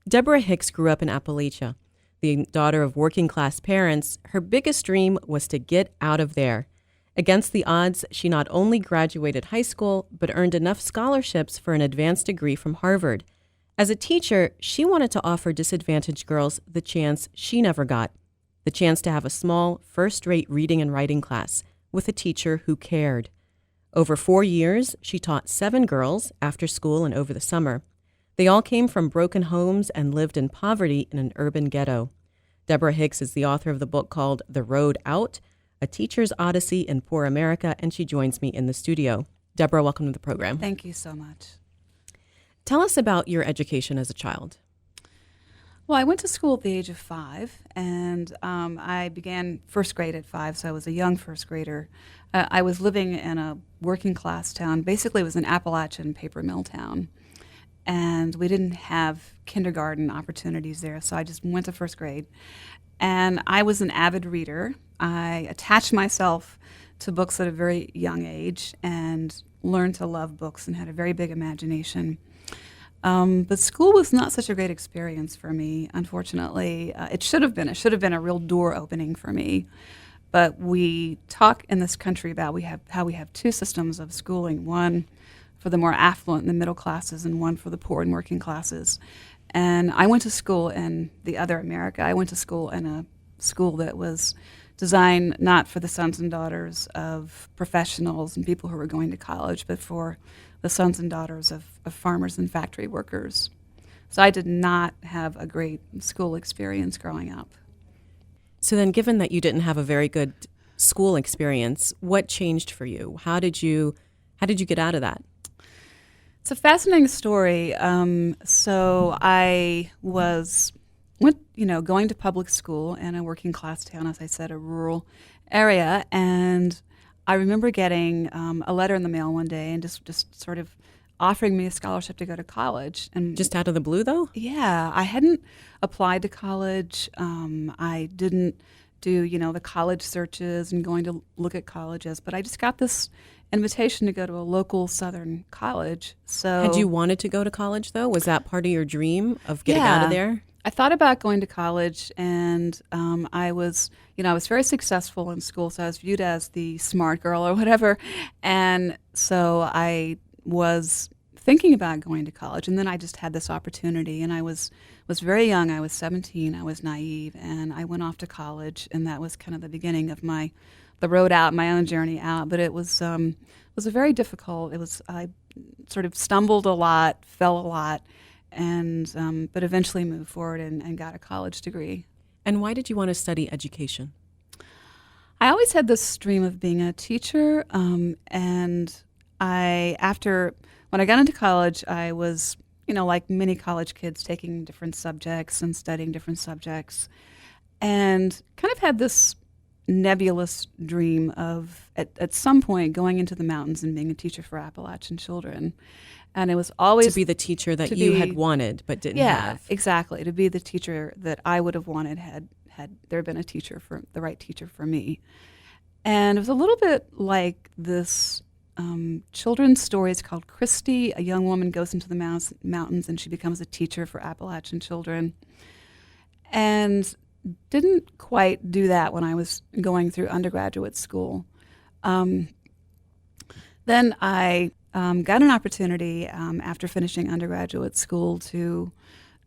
Deborah Hicks grew up in Appalachia. The daughter of working-class parents, her biggest dream was to get out of there. Against the odds, she not only graduated high school, but earned enough scholarships for an advanced degree from Harvard. As a teacher, she wanted to offer disadvantaged girls the chance she never got, the chance to have a small, first-rate reading and writing class with a teacher who cared. Over 4 years, she taught 7 girls after school and over the summer. They all came from broken homes and lived in poverty in an urban ghetto. Deborah Hicks is the author of the book called The Road Out, A Teacher's Odyssey in Poor America, and she joins me in the studio. Deborah, welcome to the program. Thank you so much. Tell us about your education as a child. Well, I went to school at the age of 5, and I began first grade at 5, so I was a young first grader. I was living in a working class town. Basically, it was an Appalachian paper mill town. And we didn't have kindergarten opportunities there, so I just went to first grade. And I was an avid reader. I attached myself to books at a very young age and learned to love books and had a very big imagination. But school was not such a great experience for me, unfortunately. It should have been. It should have been a real door opening for me. But we talk in this country about how we have 2 systems of schooling, one for the more affluent and the middle classes and one for the poor and working classes. And I went to school in the other America. I went to school in a school that was designed not for the sons and daughters of professionals and people who were going to college, but for the sons and daughters of farmers and factory workers. So I did not have a great school experience growing up. So then, given that you didn't have a very good school experience, what changed for you? How did you get out of that? It's a fascinating story. So I went going to public school in a working class town, as I said, a rural area, and I remember getting a letter in the mail one day and just sort of offering me a scholarship to go to college. And just out of the blue, though? Yeah, I hadn't applied to college. I didn't do the college searches and going to look at colleges, but I just got this invitation to go to a local Southern college. So had you wanted to go to college, though? Was that part of your dream of getting out of there? I thought about going to college, and I was very successful in school, so I was viewed as the smart girl or whatever. And so I was thinking about going to college, and then I just had this opportunity, and I was very young. I was 17. I was naive, and I went off to college, and that was kind of the beginning of the road out, my own journey out. But it was a very difficult. I sort of stumbled a lot, fell a lot, and but eventually moved forward and got a college degree. And why did you want to study education? I always had this dream of being a teacher, and when I got into college, I was, like many college kids, taking different subjects and studying different subjects, and kind of had this nebulous dream of, at some point, going into the mountains and being a teacher for Appalachian children. And it was always to be the teacher that you had wanted but didn't have. Yeah, exactly. To be the teacher that I would have wanted had there been the right teacher for me. And it was a little bit like this children's story. It's called Christy. A young woman goes into the mountains and she becomes a teacher for Appalachian children. And didn't quite do that when I was going through undergraduate school. Then I got an opportunity after finishing undergraduate school to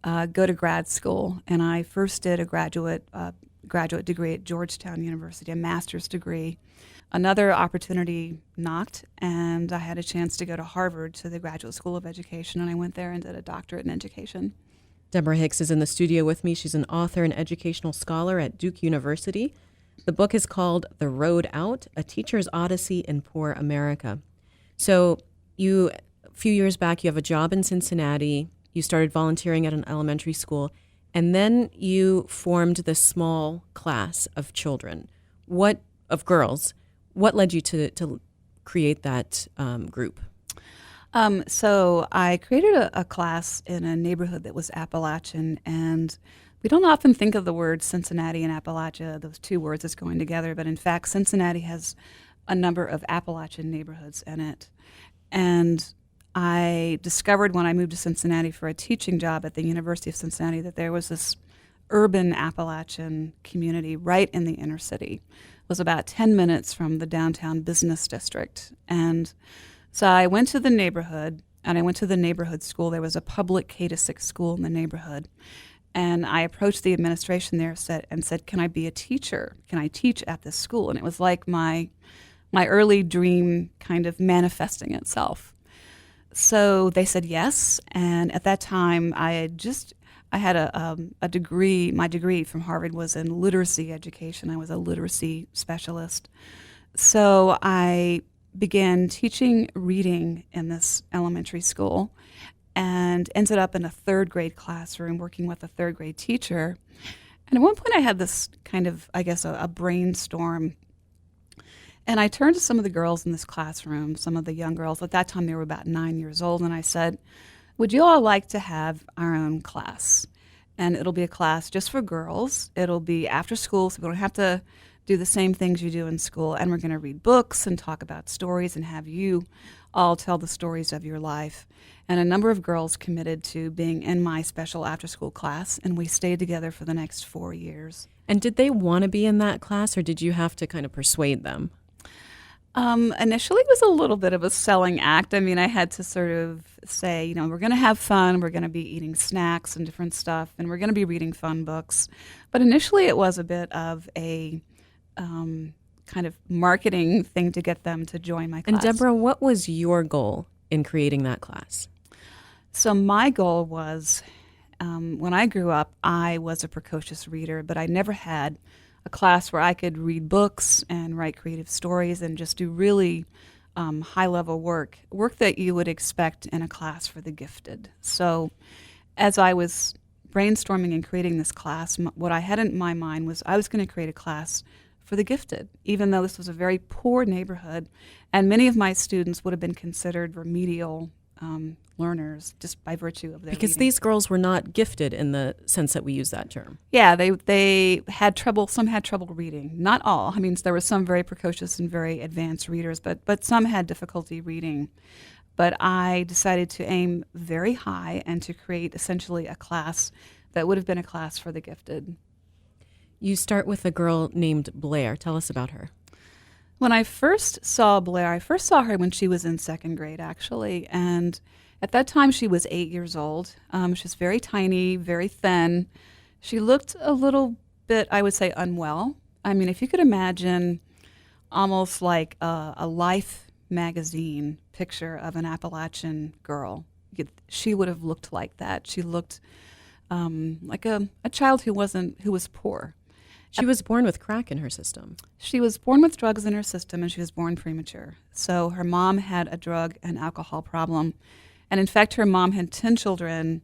go to grad school, and I first did a graduate degree at Georgetown University, a master's degree. Another opportunity knocked, and I had a chance to go to Harvard to the Graduate School of Education, and I went there and did a doctorate in education. Deborah Hicks is in the studio with me. She's an author and educational scholar at Duke University. The book is called The Road Out, A Teacher's Odyssey in Poor America. So a few years back, you have a job in Cincinnati. You started volunteering at an elementary school, and then you formed this small class of children, of girls. What led you to create that group? So I created a class in a neighborhood that was Appalachian, and we don't often think of the words Cincinnati and Appalachia, those 2 words as going together, but in fact Cincinnati has a number of Appalachian neighborhoods in it. And I discovered when I moved to Cincinnati for a teaching job at the University of Cincinnati that there was this urban Appalachian community right in the inner city. It was about 10 minutes from the downtown business district. And so I went to the neighborhood, and I went to the neighborhood school. There was a public K-6 school in the neighborhood. And I approached the administration there and said, can I be a teacher? Can I teach at this school? And it was like my early dream kind of manifesting itself. So they said yes, and at that time I had a degree. My degree from Harvard was in literacy education. I was a literacy specialist. So I began teaching reading in this elementary school and ended up in a third grade classroom working with a third grade teacher. And at one point I had this kind of, I guess, a brainstorm. And I turned to some of the girls in this classroom, some of the young girls. At that time, they were about 9 years old. And I said, would you all like to have our own class? And it'll be a class just for girls. It'll be after school, so we don't have to do the same things you do in school. And we're going to read books and talk about stories and have you all tell the stories of your life. And a number of girls committed to being in my special after-school class, and we stayed together for the next 4 years. And did they want to be in that class, or did you have to kind of persuade them? Initially, it was a little bit of a selling act. I mean, I had to sort of say, we're going to have fun. We're going to be eating snacks and different stuff, and we're going to be reading fun books. But initially, it was a bit of a kind of marketing thing to get them to join my class. And Deborah, what was your goal in creating that class? So my goal was, when I grew up, I was a precocious reader, but I never had a class where I could read books and write creative stories and just do really high-level work that you would expect in a class for the gifted. So as I was brainstorming and creating this class, what I had in my mind was I was going to create a class for the gifted, even though this was a very poor neighborhood, and many of my students would have been considered remedial learners just by virtue of their Because reading. these girls were not gifted in the sense that we use that term. Yeah, they had trouble. Some had trouble reading. Not all. I mean, there were some very precocious and very advanced readers, but some had difficulty reading. But I decided to aim very high and to create essentially a class that would have been a class for the gifted. You start with a girl named Blair. Tell us about her. When I first saw Blair, I first saw her when she was in second grade, actually. And at that time, she was 8 years old. She was very tiny, very thin. She looked a little bit, I would say, unwell. I mean, if you could imagine almost like a Life magazine picture of an Appalachian girl, she would have looked like that. She looked like a child who was poor. She was born with crack in her system. She was born with drugs in her system, and she was born premature. So her mom had a drug and alcohol problem. And in fact, her mom had 10 children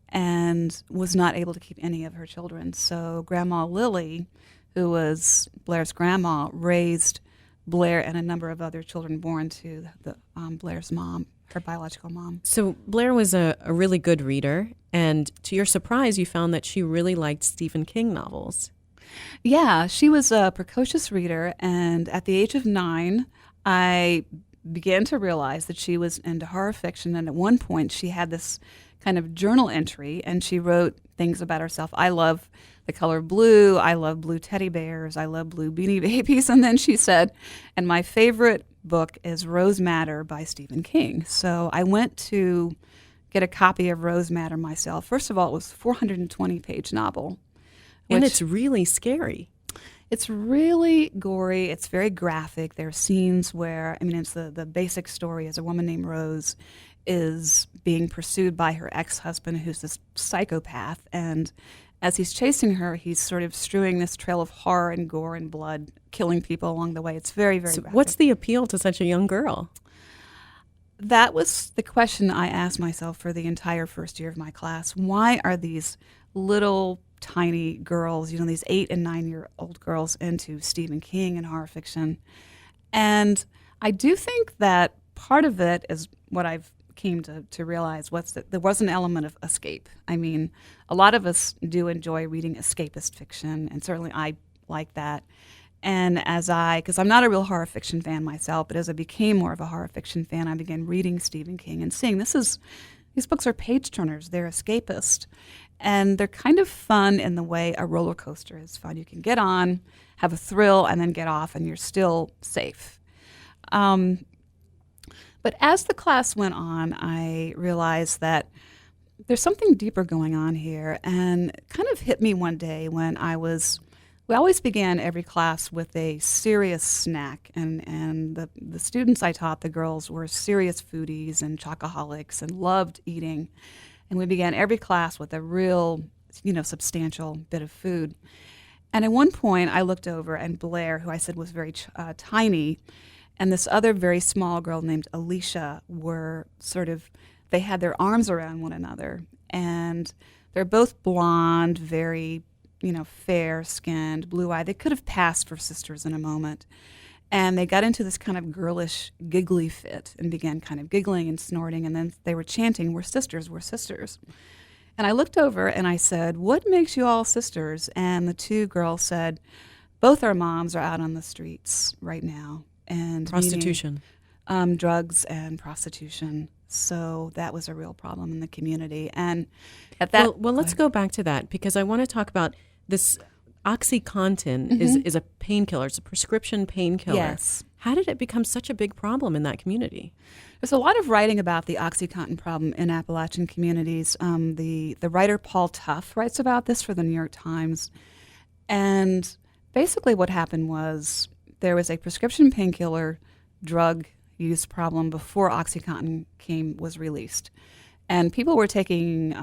and was not able to keep any of her children. So Grandma Lily, who was Blair's grandma, raised Blair and a number of other children born to Blair's mom, her biological mom. So Blair was a really good reader, and to your surprise, you found that she really liked Stephen King novels. Yeah, she was a precocious reader, and at the age of 9, I began to realize that she was into horror fiction, and at one point she had this kind of journal entry, and she wrote things about herself. I love the color blue, I love blue teddy bears, I love blue Beanie Babies, and then she said, and my favorite book is Rose Madder by Stephen King. So I went to get a copy of Rose Madder myself. First of all, it was a 420-page novel. And it's really scary. It's really gory. It's very graphic. There are scenes where, I mean, it's the basic story is a woman named Rose is being pursued by her ex-husband, who's this psychopath. And as he's chasing her, he's sort of strewing this trail of horror and gore and blood, killing people along the way. It's very, very graphic. What's the appeal to such a young girl? That was the question I asked myself for the entire first year of my class. Why are these little tiny girls, these 8 and 9-year-old girls into Stephen King and horror fiction? And I do think that part of it is what I've came to realize was that there was an element of escape. I mean, a lot of us do enjoy reading escapist fiction, and certainly I like that. And because I'm not a real horror fiction fan myself, but as I became more of a horror fiction fan, I began reading Stephen King and seeing these books are page turners. They're escapist. And they're kind of fun in the way a roller coaster is fun. You can get on, have a thrill, and then get off, and you're still safe. But as the class went on, I realized that there's something deeper going on here, and it kind of hit me one day when we always began every class with a serious snack, and the students I taught, the girls, were serious foodies and chocoholics and loved eating. And we began every class with a real, substantial bit of food. And at one point, I looked over, and Blair, who I said was very tiny, and this other very small girl named Alicia they had their arms around one another. And they're both blonde, very, fair-skinned, blue-eyed. They could have passed for sisters in a moment. And they got into this kind of girlish, giggly fit and began kind of giggling and snorting. And then they were chanting, "We're sisters, we're sisters." And I looked over and I said, "What makes you all sisters?" And the two girls said, "Both our moms are out on the streets right now. And Prostitution. Drugs and prostitution." So that was a real problem in the community. And at that, well, let's go back to that, because I want to talk about this. OxyContin is a painkiller. It's a prescription painkiller. Yes. How did it become such a big problem in that community? There's a lot of writing about the OxyContin problem in Appalachian communities. The writer Paul Tuff writes about this for the New York Times. And basically what happened was there was a prescription painkiller drug use problem before OxyContin was released. And people were taking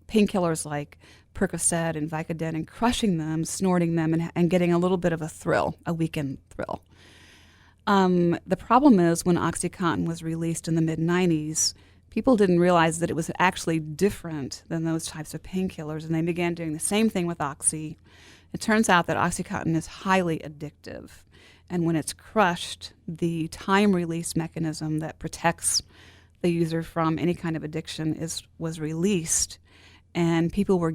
painkillers like Percocet and Vicodin and crushing them, snorting them, and getting a little bit of a thrill, a weekend thrill. The problem is when OxyContin was released in the mid-'90s, people didn't realize that it was actually different than those types of painkillers, and they began doing the same thing with Oxy. It turns out that OxyContin is highly addictive, and when it's crushed, the time release mechanism that protects the user from any kind of addiction was released, and people were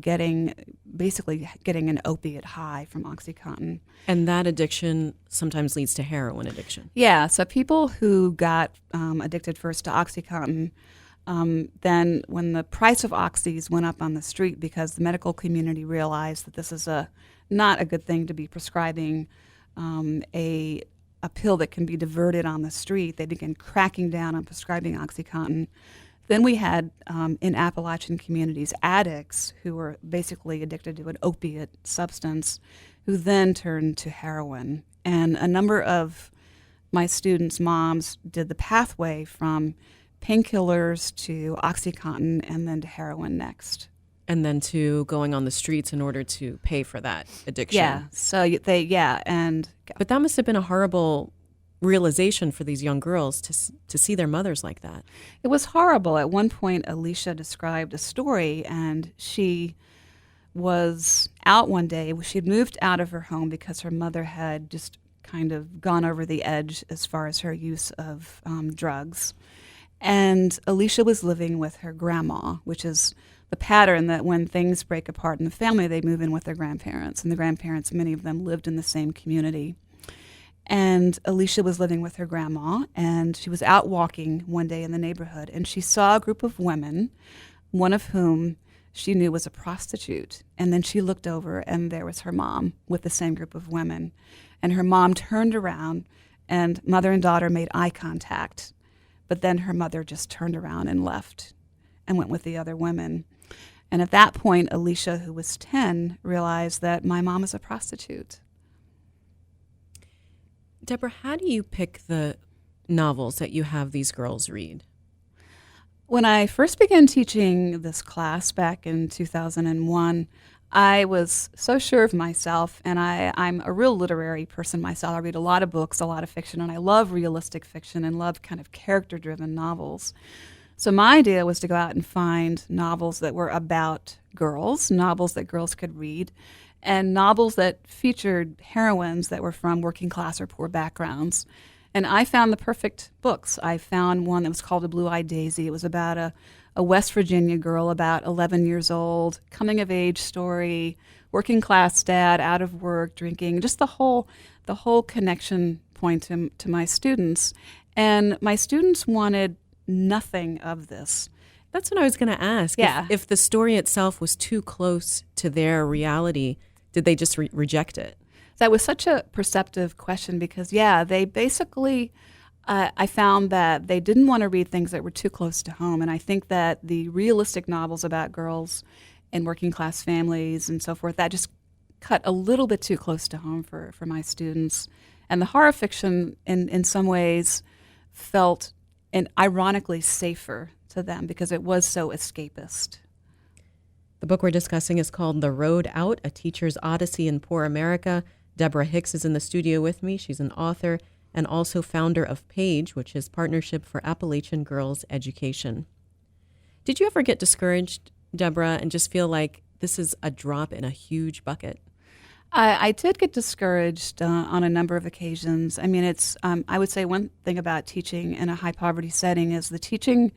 basically getting an opiate high from OxyContin. And that addiction sometimes leads to heroin addiction. Yeah, so people who got addicted first to OxyContin, then when the price of oxys went up on the street because the medical community realized that this is not a good thing to be prescribing a pill that can be diverted on the street, they began cracking down on prescribing OxyContin. Then we had, in Appalachian communities, addicts who were basically addicted to an opiate substance, who then turned to heroin. And a number of my students' moms did the pathway from painkillers to OxyContin and then to heroin next. And then to going on the streets in order to pay for that addiction. Yeah, But that must have been a horrible realization for these young girls to see their mothers like that. It was horrible. At one point, Alicia described a story, and she was out one day. She had moved out of her home because her mother had just kind of gone over the edge as far as her use of drugs. And Alicia was living with her grandma, which is the pattern that when things break apart in the family, they move in with their grandparents. And the grandparents, many of them, lived in the same community. And Alicia was living with her grandma, and she was out walking one day in the neighborhood, and she saw a group of women, one of whom she knew was a prostitute. And then she looked over, and there was her mom with the same group of women. And her mom turned around, and mother and daughter made eye contact. But then her mother just turned around and left and went with the other women. And at that point, Alicia, who was 10, realized that my mom is a prostitute. Deborah, how do you pick the novels that you have these girls read? When I first began teaching this class back in 2001, I was so sure of myself, and I'm a real literary person myself. I read a lot of books, a lot of fiction, and I love realistic fiction and love kind of character-driven novels. So my idea was to go out and find novels that were about girls, novels that girls could read, and novels that featured heroines that were from working class or poor backgrounds. And I found the perfect books. I found one that was called A Blue-Eyed Daisy. It was about a West Virginia girl about 11 years old, coming-of-age story, working class dad, out of work, drinking, just the whole connection point to my students. And my students wanted nothing of this. That's what I was going to ask. Yeah. If the story itself was too close to their reality, did they just reject it? That was such a perceptive question because, yeah, they basically, I found that they didn't want to read things that were too close to home. And I think that the realistic novels about girls in working class families and so forth, that just cut a little bit too close to home for my students. And the horror fiction, in some ways, felt ironically safer to them because it was so escapist. The book we're discussing is called The Road Out, A Teacher's Odyssey in Poor America. Deborah Hicks is in the studio with me. She's an author and also founder of PAGE, which is Partnership for Appalachian Girls Education. Did you ever get discouraged, Deborah, and just feel like this is a drop in a huge bucket? I did get discouraged on a number of occasions. I mean, I would say one thing about teaching in a high poverty setting is the teaching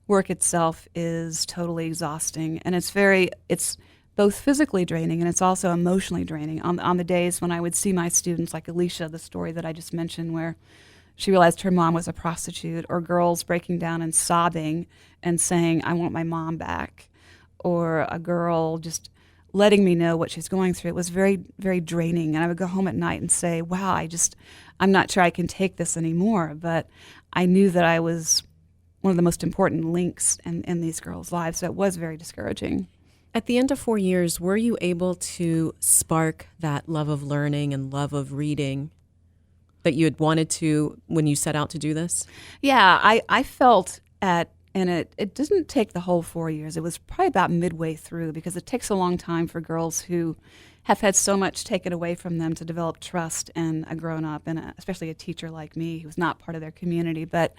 work itself is totally exhausting, and it's both physically draining and it's also emotionally draining. On the days when I would see my students, like Alicia, the story that I just mentioned, where she realized her mom was a prostitute, or girls breaking down and sobbing and saying, "I want my mom back," or a girl just letting me know what she's going through. It was very, very draining. And I would go home at night and say, wow, I'm not sure I can take this anymore. But I knew that I was one of the most important links in these girls' lives. So it was very discouraging. At the end of 4 years, were you able to spark that love of learning and love of reading that you had wanted to when you set out to do this? Yeah, I felt and it didn't take the whole 4 years. It was probably about midway through because it takes a long time for girls who have had so much taken away from them to develop trust in a grown-up and especially a teacher like me who's not part of their community. But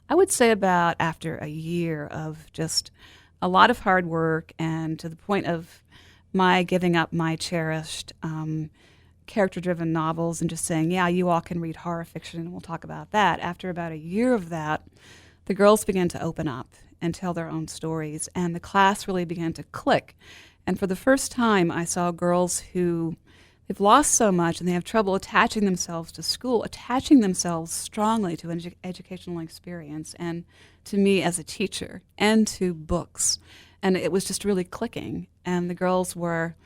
I would say about after a year of just a lot of hard work and to the point of my giving up my cherished character-driven novels and just saying, yeah, you all can read horror fiction and we'll talk about that. After about a year of that, the girls began to open up and tell their own stories, and the class really began to click. And for the first time, I saw girls who they've lost so much and they have trouble attaching themselves to school, attaching themselves strongly to an educational experience and to me as a teacher and to books. And it was just really clicking. And the girls were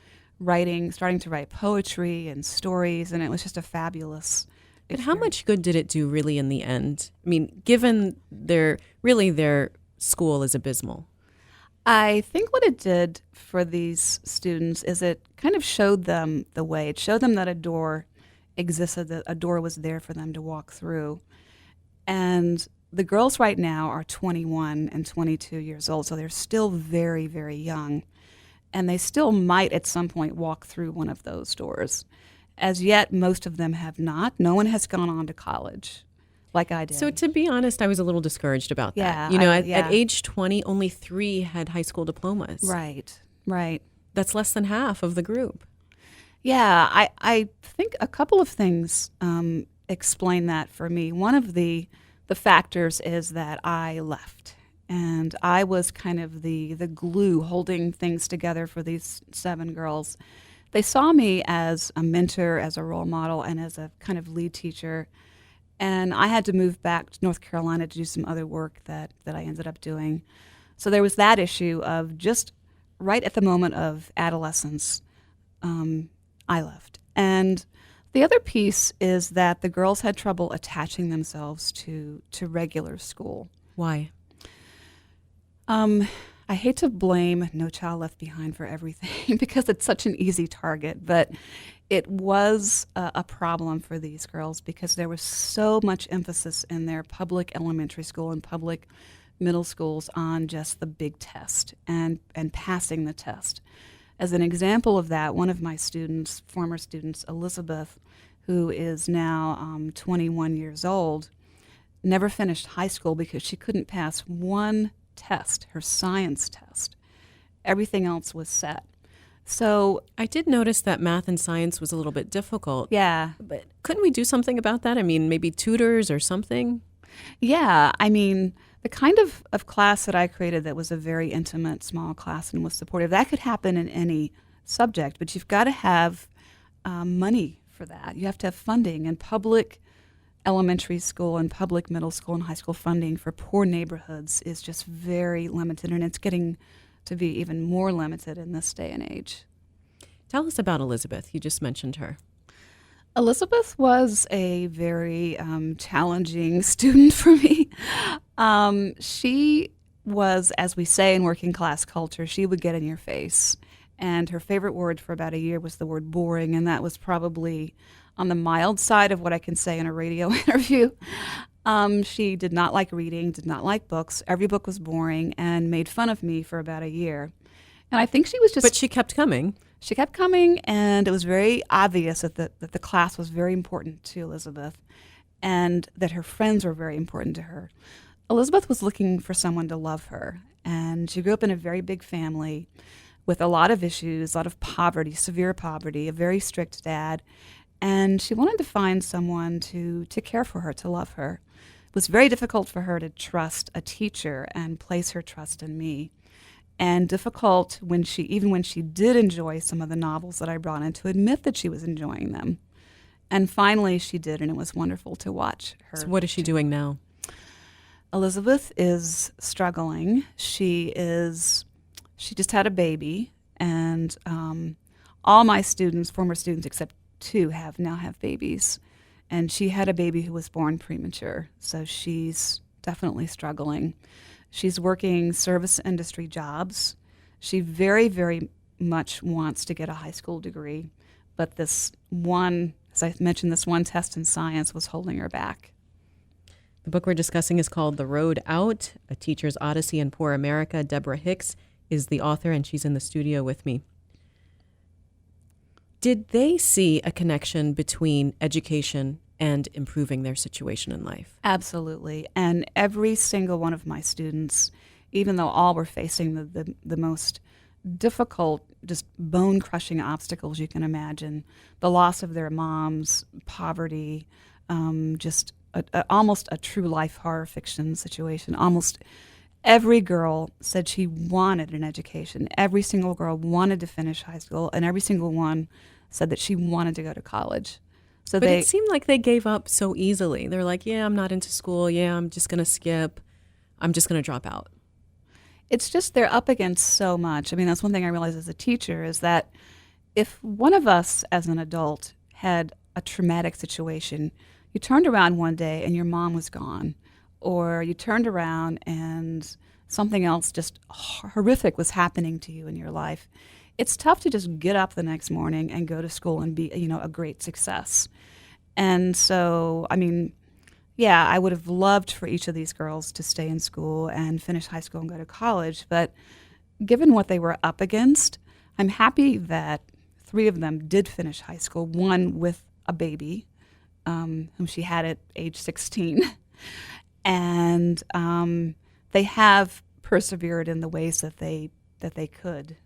starting to write poetry and stories, and it was just a fabulous But how much good did it do really in the end? I mean, given their school is abysmal. I think what it did for these students is it kind of showed them the way. It showed them that a door existed, that a door was there for them to walk through. And the girls right now are 21 and 22 years old, so they're still very, very young. And they still might at some point walk through one of those doors. As yet, most of them have not. No one has gone on to college like I did. So to be honest, I was a little discouraged about that. Yeah, At age 20, only 3 had high school diplomas. Right. That's less than half of the group. Yeah, I think a couple of things explain that for me. One of the factors is that I left. And I was kind of the glue holding things together for these 7 girls. They saw me as a mentor, as a role model, and as a kind of lead teacher. And I had to move back to North Carolina to do some other work that I ended up doing. So there was that issue of just right at the moment of adolescence, I left. And the other piece is that the girls had trouble attaching themselves to regular school. Why? I hate to blame No Child Left Behind for everything because it's such an easy target, but it was a problem for these girls because there was so much emphasis in their public elementary school and public middle schools on just the big test and passing the test. As an example of that, one of my students, former students, Elizabeth, who is now 21 years old, never finished high school because she couldn't pass one test, her science test. Everything else was set. So I did notice that math and science was a little bit difficult. yeah, But couldn't we do something about that? I mean, maybe tutors or something? yeah. I mean, the kind of class that I created that was a very intimate, small class and was supportive, that could happen in any subject, but you've got to have money for that. You have to have funding, and public elementary school and public middle school and high school funding for poor neighborhoods is just very limited, and it's getting to be even more limited in this day and age. Tell us about Elizabeth. You just mentioned her. Elizabeth was a very challenging student for me. She was, as we say in working class culture, she would get in your face. And her favorite word for about a year was the word boring, and that was probably on the mild side of what I can say in a radio interview. She did not like reading, did not like books. Every book was boring, and made fun of me for about a year. And I think she was just... But she kept coming. She kept coming, and it was very obvious that the class was very important to Elizabeth, and that her friends were very important to her. Elizabeth was looking for someone to love her, and she grew up in a very big family with a lot of issues, a lot of poverty, severe poverty, a very strict dad, and she wanted to find someone to care for her, to love her. It was very difficult for her to trust a teacher and place her trust in me, and difficult even when she did enjoy some of the novels that I brought in, to admit that she was enjoying them. And finally she did, and it was wonderful to watch her. So what is she doing now? Elizabeth is struggling. She just had a baby, and all my students, former students except two, now have babies. And she had a baby who was born premature, so she's definitely struggling. She's working service industry jobs. She very, very much wants to get a high school degree, but this one, as I mentioned, this one test in science was holding her back. The book we're discussing is called The Road Out, A Teacher's Odyssey in Poor America. Deborah Hicks is the author, and she's in the studio with me. Did they see a connection between education and improving their situation in life? Absolutely. And every single one of my students, even though all were facing the most difficult, just bone-crushing obstacles you can imagine, the loss of their moms, poverty, just almost a true life horror fiction situation. Almost every girl said she wanted an education. Every single girl wanted to finish high school, and every single one said that she wanted to go to college. So but it seemed like they gave up so easily. They're like, yeah, I'm not into school. Yeah, I'm just going to skip. I'm just going to drop out. It's just they're up against so much. I mean, that's one thing I realized as a teacher, is that if one of us as an adult had a traumatic situation, you turned around one day and your mom was gone, or you turned around and something else just horrific was happening to you in your life, it's tough to just get up the next morning and go to school and be, a great success. And so, I mean, yeah, I would have loved for each of these girls to stay in school and finish high school and go to college, but given what they were up against, I'm happy that 3 of them did finish high school, one with a baby, whom she had at age 16, and they have persevered in the ways that they could.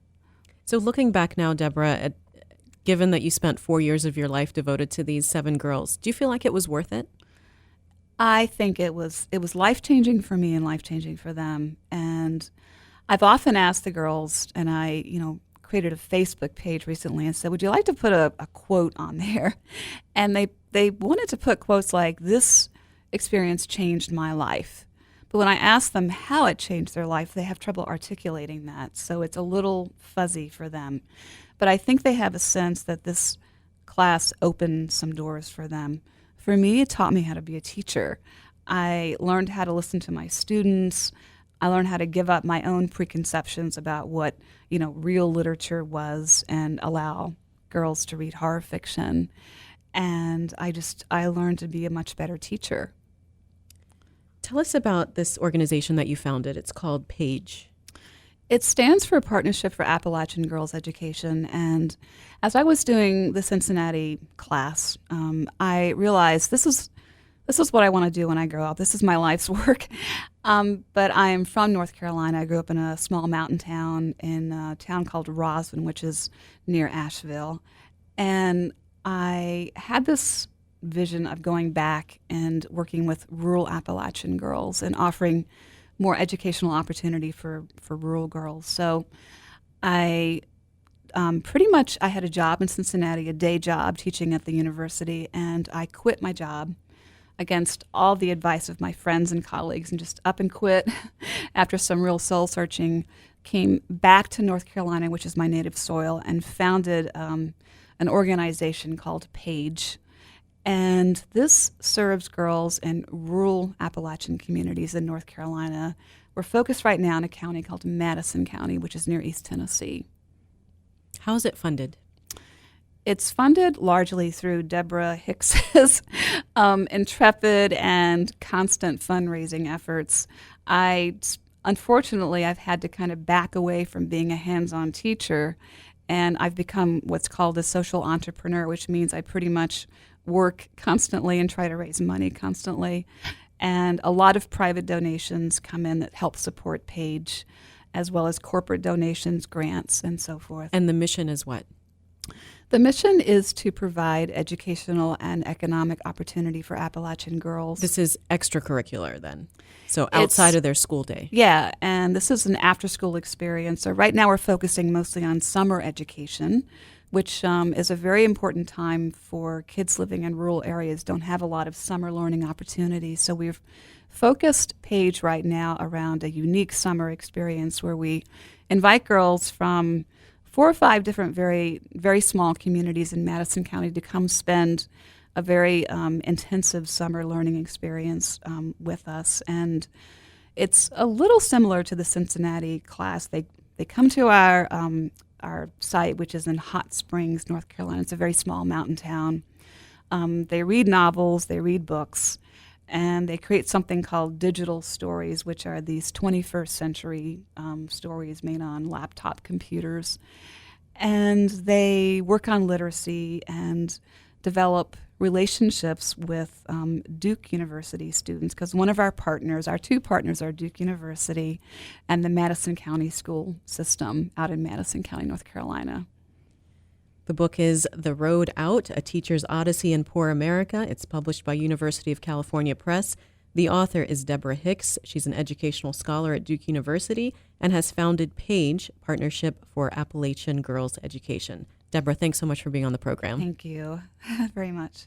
So looking back now, Deborah, given that you spent 4 years of your life devoted to these 7 girls, do you feel like it was worth it? I think it was life-changing for me and life-changing for them. And I've often asked the girls, and I, created a Facebook page recently and said, would you like to put a quote on there? And they wanted to put quotes like, this experience changed my life. But when I ask them how it changed their life, they have trouble articulating that. So it's a little fuzzy for them. But I think they have a sense that this class opened some doors for them. For me, it taught me how to be a teacher. I learned how to listen to my students. I learned how to give up my own preconceptions about what, real literature was and allow girls to read horror fiction. And I learned to be a much better teacher. Tell us about this organization that you founded. It's called PAGE. It stands for Partnership for Appalachian Girls Education. And as I was doing the Cincinnati class, I realized this is what I want to do when I grow up. This is my life's work. But I am from North Carolina. I grew up in a small mountain town in a town called Roslyn, which is near Asheville. And I had this vision of going back and working with rural Appalachian girls and offering more educational opportunity for rural girls. So I pretty much I had a job in Cincinnati, a day job teaching at the university, and I quit my job against all the advice of my friends and colleagues and just up and quit after some real soul searching. Came back to North Carolina, which is my native soil, and founded an organization called PAGE. And this serves girls in rural Appalachian communities in North Carolina. We're focused right now in a county called Madison County, which is near East Tennessee. How is it funded? It's funded largely through Deborah Hicks's intrepid and constant fundraising efforts. Unfortunately, I've had to kind of back away from being a hands-on teacher, and I've become what's called a social entrepreneur, which means I pretty much work constantly and try to raise money constantly. And a lot of private donations come in that help support PAGE, as well as corporate donations, grants, and so forth. And the mission is what? The mission is to provide educational and economic opportunity for Appalachian girls. This is extracurricular then, so outside of their school day. Yeah, and this is an after-school experience. So right now we're focusing mostly on summer education, which is a very important time for kids living in rural areas, don't have a lot of summer learning opportunities. So we've focused PAGE right now around a unique summer experience where we invite girls from 4 or 5 different very, very small communities in Madison County to come spend a very intensive summer learning experience with us. And it's a little similar to the Cincinnati class. They come to our site, which is in Hot Springs, North Carolina. It's a very small mountain town. They read novels, they read books, and they create something called digital stories, which are these 21st century stories made on laptop computers. And they work on literacy and develop relationships with Duke University students, because one of our 2 partners are Duke University and the Madison County school system out in Madison County, North Carolina. The book is The Road Out, A Teacher's Odyssey in Poor America. It's published by University of California Press. The author is Deborah Hicks. She's an educational scholar at Duke University and has founded PAGE, Partnership for Appalachian Girls Education. Deborah, thanks so much for being on the program. Thank you very much.